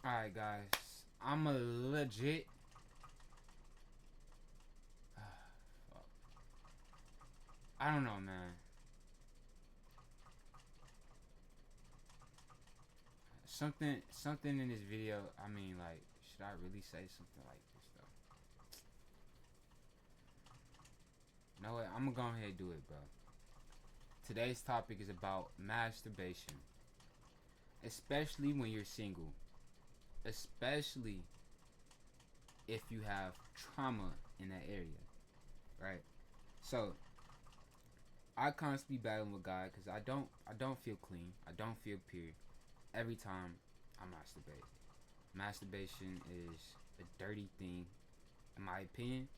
Alright, guys. I'm a legit. I don't know, man. Something in this video. I mean, like, should I really say something like this though? No way. I'm gonna go ahead and do it, bro. Today's topic is about masturbation, especially when you're single, especially if you have trauma in that area, right? So I constantly battle with God because I don't feel clean. I don't feel pure every time I masturbate. Masturbation is a dirty thing, in my opinion,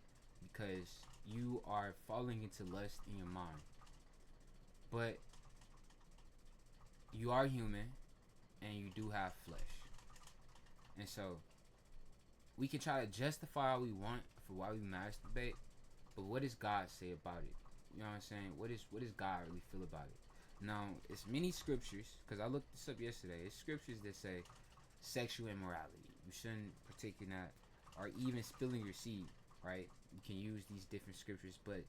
because you are falling into lust in your mind. But you are human and you do have flesh. And so we can try to justify all we want for why we masturbate, but what does God say about it? You know what I'm saying? What does God really feel about it? Now, it's many scriptures, because I looked this up yesterday. It's scriptures that say sexual immorality. You shouldn't partake in that, or even spilling your seed, right? You can use these different scriptures, but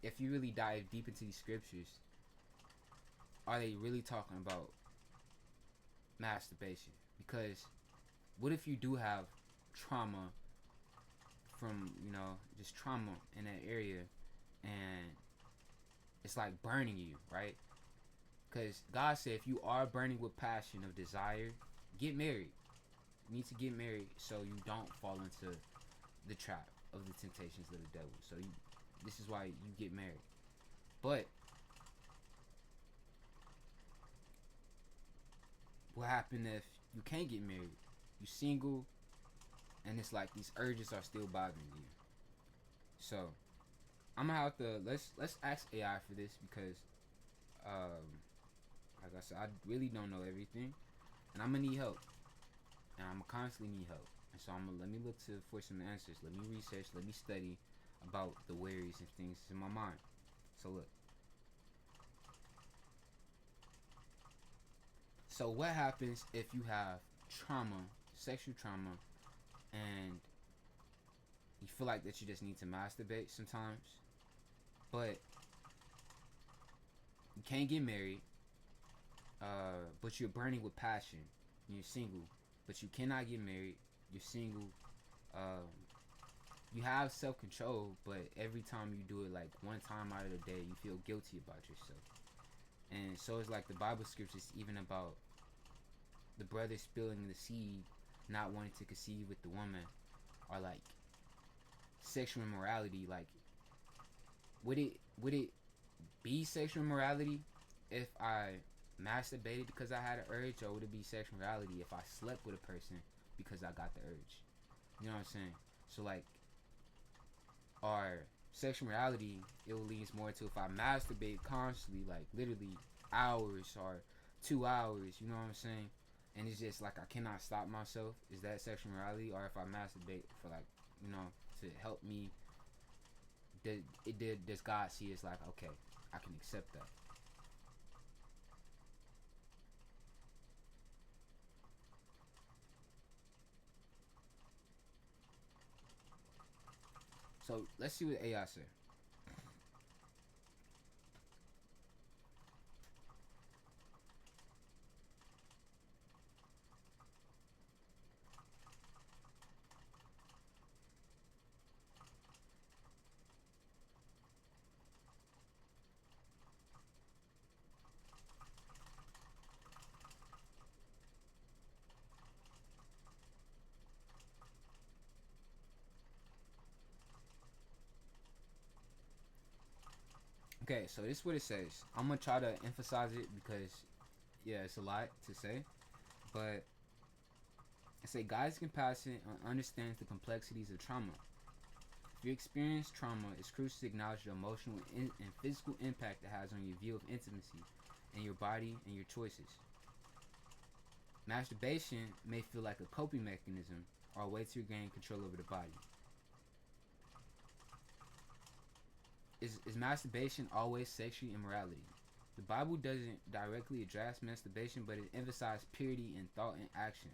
if you really dive deep into these scriptures, are they really talking about masturbation? Because what if you do have trauma from, just trauma in that area, and it's like burning you, right? Because God said if you are burning with passion of desire, get married. You need to get married so you don't fall into the trap of the temptations of the devil. So this is why you get married. But what happened if you can't get married? You single, and it's like these urges are still bothering you. So I'm gonna have to let's ask AI for this because, um, like I said, I really don't know everything, and I'm gonna need help, and I'm gonna constantly need help. And so I'm gonna let me look for some answers. Let me research. Let me study about the worries and things in my mind. So look. So what happens if you have trauma, sexual trauma, and you feel like that you just need to masturbate sometimes, but you can't get married, but you're burning with passion. You're single, but you cannot get married. You're single. Um, you have self control, but every time you do it, like one time out of the day, you feel guilty about yourself. And so it's like the Bible scriptures, even about the brother spilling the seed, not wanting to conceive with the woman, are like sexual immorality. Like, would it be sexual immorality if I masturbated because I had an urge, or would it be sexual immorality if I slept with a person because I got the urge? You know what I'm saying? So like, our sexual morality, it will lead more to if I masturbate constantly, like literally hours or 2 hours, you know what I'm saying? And it's just like I cannot stop myself. Is that sexual morality? Or if I masturbate for like, to help me, does God see it's like, okay, I can accept that. So let's see what AI said. Okay, so this is what it says. I'm gonna try to emphasize it because yeah, it's a lot to say, but I say guys compassionate and understands the complexities of trauma. If you experience trauma, it's crucial to acknowledge the emotional and physical impact it has on your view of intimacy and your body and your choices. Masturbation may feel like a coping mechanism or a way to regain control over the body. Is masturbation always sexual immorality? The Bible doesn't directly address masturbation, but it emphasizes purity in thought and action.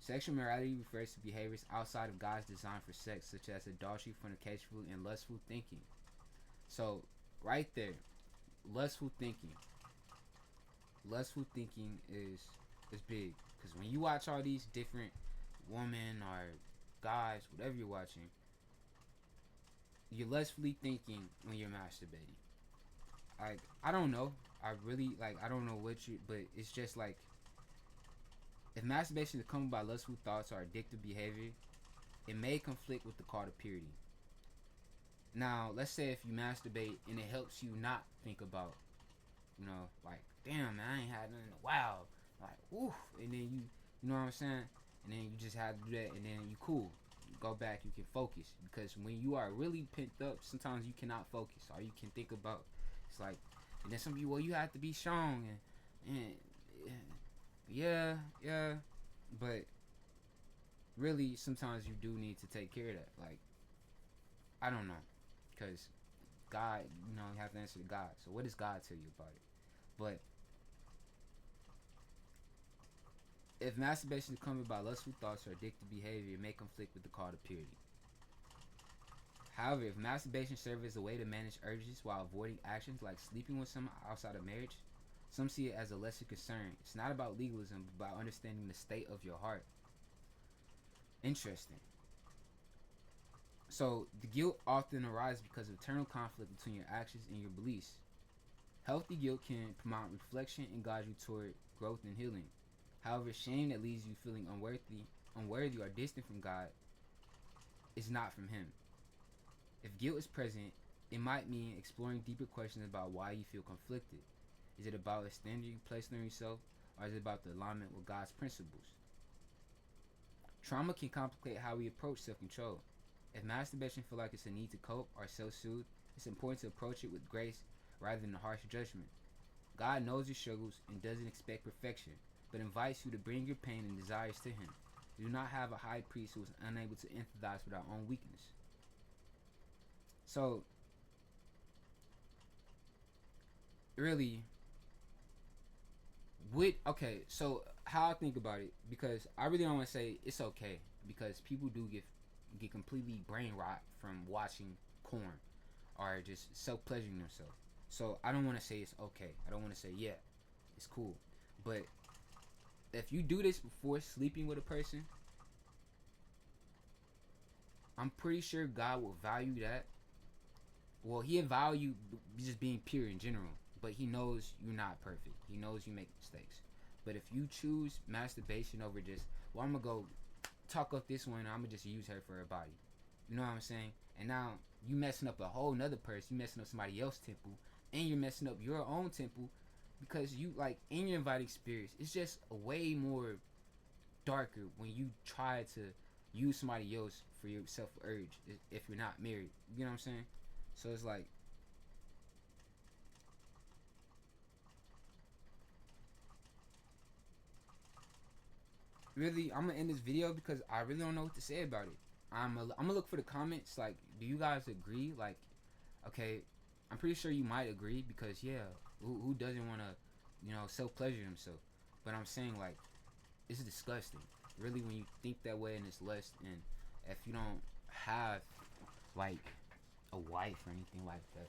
Sexual morality refers to behaviors outside of God's design for sex, such as adultery, fornication, and lustful thinking. So, right there, lustful thinking. Lustful thinking is big because when you watch all these different women or guys, whatever you're watching, you're lustfully thinking when you're masturbating. Like I don't know, I don't know what you, but it's just like if masturbation is accompanied by lustful thoughts or addictive behavior, it may conflict with the call to purity. Now, let's say if you masturbate and it helps you not think about, like, damn, man, I ain't had nothing in a while. Like, oof. And then you know what I'm saying? And then you just have to do that and then you cool. You go back, you can focus. Because when you are really pent up, sometimes you cannot focus. All you can think about, it's like, and then some people, well, you have to be strong. And yeah. But really, sometimes you do need to take care of that. Like, I don't know. Because God, you have to answer to God. So what does God tell you about it? But if masturbation is accompanied by lustful thoughts or addictive behavior, it may conflict with the call to purity. However, if masturbation serves as a way to manage urges while avoiding actions like sleeping with someone outside of marriage, some see it as a lesser concern. It's not about legalism, but about understanding the state of your heart. Interesting. So, the guilt often arises because of internal conflict between your actions and your beliefs. Healthy guilt can promote reflection and guide you toward growth and healing. However, shame that leaves you feeling unworthy or distant from God is not from Him. If guilt is present, it might mean exploring deeper questions about why you feel conflicted. Is it about a standard you placed on yourself, or is it about the alignment with God's principles? Trauma can complicate how we approach self-control. If masturbation feels like it's a need to cope or self-soothe, it's important to approach it with grace rather than harsh judgment. God knows your struggles and doesn't expect perfection, but invites you to bring your pain and desires to Him. We do not have a high priest who is unable to empathize with our own weakness. So, really, so how I think about it, because I really don't want to say it's okay, because people do get completely brain rot from watching porn or just self-pleasuring themselves. So I don't want to say it's okay. I don't want to say, yeah, it's cool. But if you do this before sleeping with a person, I'm pretty sure God will value that. Well, He'll value just being pure in general, but He knows you're not perfect. He knows you make mistakes. But if you choose masturbation over just, well, I'm going to go talk up this one and I'm going to just use her for her body. You know what I'm saying? And now you messing up a whole nother person. You messing up somebody else's temple. And you're messing up your own temple because you, like, in your invited experience, it's just a way more darker when you try to use somebody else for your self urge if you're not married. You know what I'm saying? So it's like, really, I'm gonna end this video because I really don't know what to say about it. I'm gonna look for the comments. Like, do you guys agree? Like, okay, I'm pretty sure you might agree because yeah, who doesn't want to, self pleasure himself? But I'm saying, like, it's disgusting. Really, when you think that way and it's lust, and if you don't have like a wife or anything like that,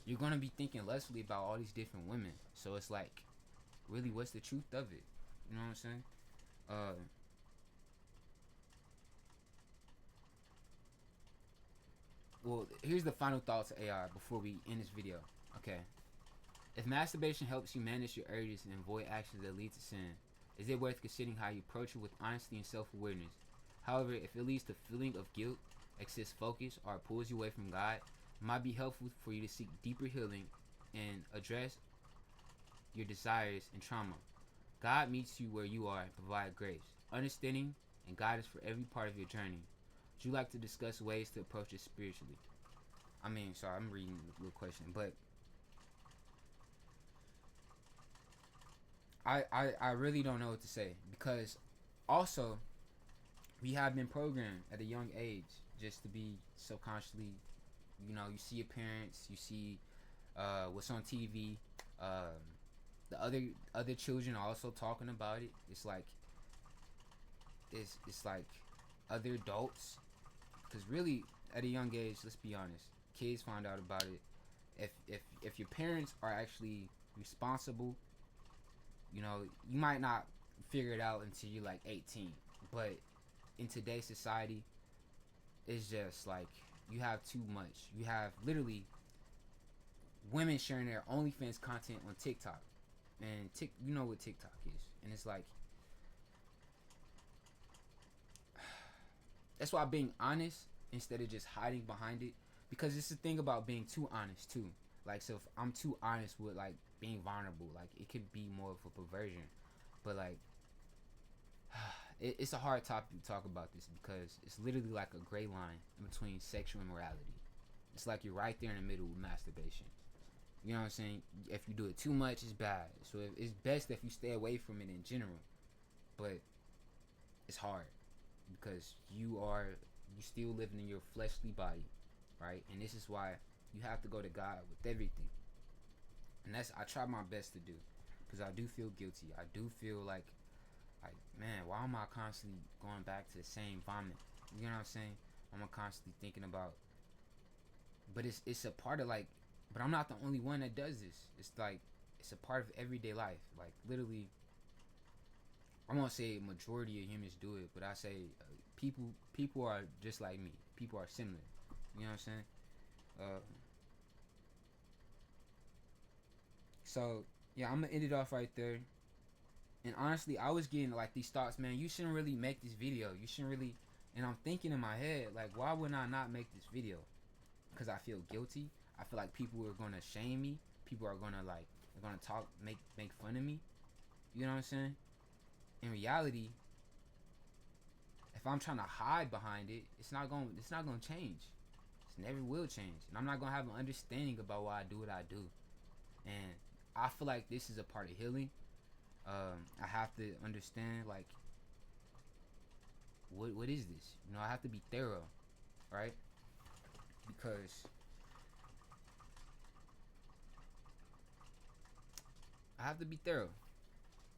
you're gonna be thinking lustfully about all these different women. So it's like, really, what's the truth of it? You know what I'm saying? Uh, well, here's the final thoughts of AI before we end this video. Okay. If masturbation helps you manage your urges and avoid actions that lead to sin, is it worth considering how you approach it with honesty and self-awareness? However, if it leads to feeling of guilt, excess focus, or pulls you away from God, it might be helpful for you to seek deeper healing and address your desires and trauma. God meets you where you are and provide grace, understanding, and guidance for every part of your journey. Would you like to discuss ways to approach it spiritually? Sorry, I'm reading the question, but I really don't know what to say because also we have been programmed at a young age just to be subconsciously, you see your parents, you see what's on TV, the other children are also talking about it. It's like it's like other adults, because really at a young age, let's be honest, kids find out about it. If your parents are actually responsible, you know, you might not figure it out until you're like 18. But in today's society, it's just like you have too much. You have literally women sharing their OnlyFans content on TikTok, and you know what TikTok is, and it's like that's why being honest instead of just hiding behind it, because it's the thing about being too honest too. Like, so if I'm too honest with like being vulnerable, like it could be more of a perversion. But like it's a hard topic to talk about this because it's literally like a gray line between sexual immorality. It's like you're right there in the middle with masturbation. You know what I'm saying? If you do it too much, it's bad. So it's best if you stay away from it in general. But it's hard because you still living in your fleshly body, right? And this is why you have to go to God with everything. And that's I try my best to do, because I do feel guilty. I do feel like man, why am I constantly going back to the same vomit? You know what I'm saying? I'm constantly thinking about, but it's a part of like, but I'm not the only one that does this. It's like it's a part of everyday life. Like literally, I won't say majority of humans do it, but I say people are just like me. People are similar. You know what I'm saying? Uh, so yeah, I'm gonna end it off right there. And honestly, I was getting like these thoughts, man. You shouldn't really make this video. You shouldn't really. And I'm thinking in my head, like, why would I not make this video? Because I feel guilty. I feel like people are gonna shame me. People are gonna like, they're gonna talk, make fun of me. You know what I'm saying? In reality, if I'm trying to hide behind it, it's not gonna change. It never will change, and I'm not gonna have an understanding about why I do what I do. And I feel like this is a part of healing. I have to understand like what is this? You know, I have to be thorough, right? Because I have to be thorough.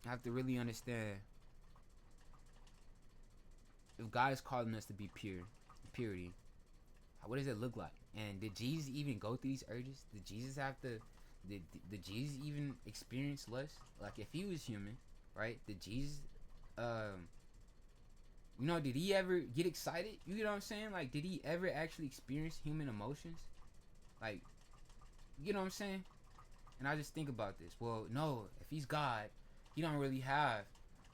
I have to really understand if God is calling us to be purity. What does it look like? And did Jesus even go through these urges? Did Jesus have to? Did Jesus even experience lust? Like if he was human, right? Did Jesus, um, did he ever get excited? You know what I'm saying? Like, did he ever actually experience human emotions? Like, you know what I'm saying? And I just think about this. Well, no, if he's God, he don't really have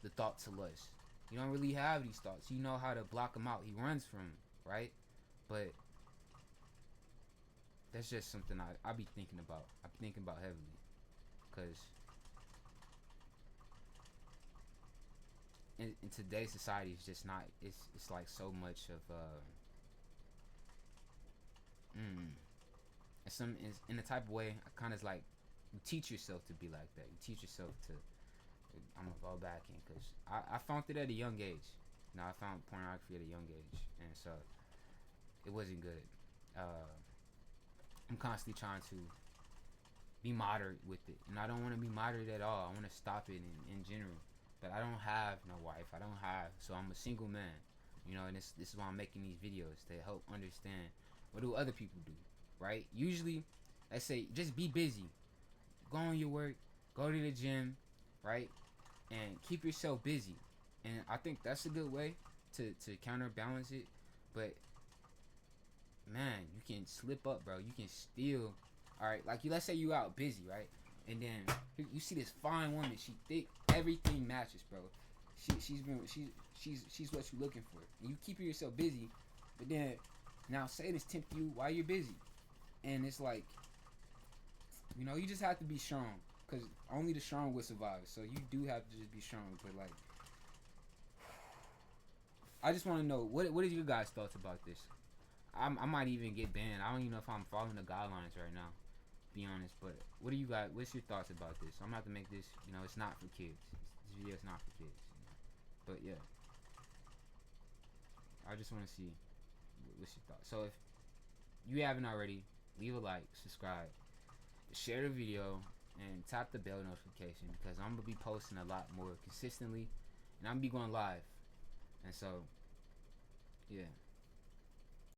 the thoughts of lust. You don't really have these thoughts. You know how to block them out. He runs from them, right? But that's just something I be thinking about. I be thinking about heavily, because in today's society, it's just not. It's like so much of it's in a type of way. I kind of like you teach yourself to be like that. You teach yourself to. I'm gonna fall back in because I found it at a young age. I found pornography at a young age, and so it wasn't good. I'm constantly trying to be moderate with it, and I don't want to be moderate at all. I want to stop it in general. But I don't have no wife. I don't have, so I'm a single man. And this is why I'm making these videos to help understand what do other people do, right? Usually, I say just be busy, go on your work, go to the gym, right, and keep yourself busy. And I think that's a good way to counterbalance it. But man, you can slip up, bro. You can still, all right. Like let's say you out busy, right, and then you see this fine woman. She thick, everything matches, bro. She's what you looking for. And you keeping yourself busy, but then now Satan's tempting you while you're busy, and it's like, you just have to be strong, because only the strong will survive. So you do have to just be strong. But like, I just want to know what is your guys' thoughts about this? I might even get banned. I don't even know if I'm following the guidelines right now, to be honest. But what do you guys? What's your thoughts about this? I'm gonna have to make this. It's not for kids. This video is not for kids. But yeah, I just want to see what's your thoughts. So if you haven't already, leave a like, subscribe, share the video, and tap the bell notification, because I'm gonna be posting a lot more consistently, and I'm gonna be going live. And so, yeah,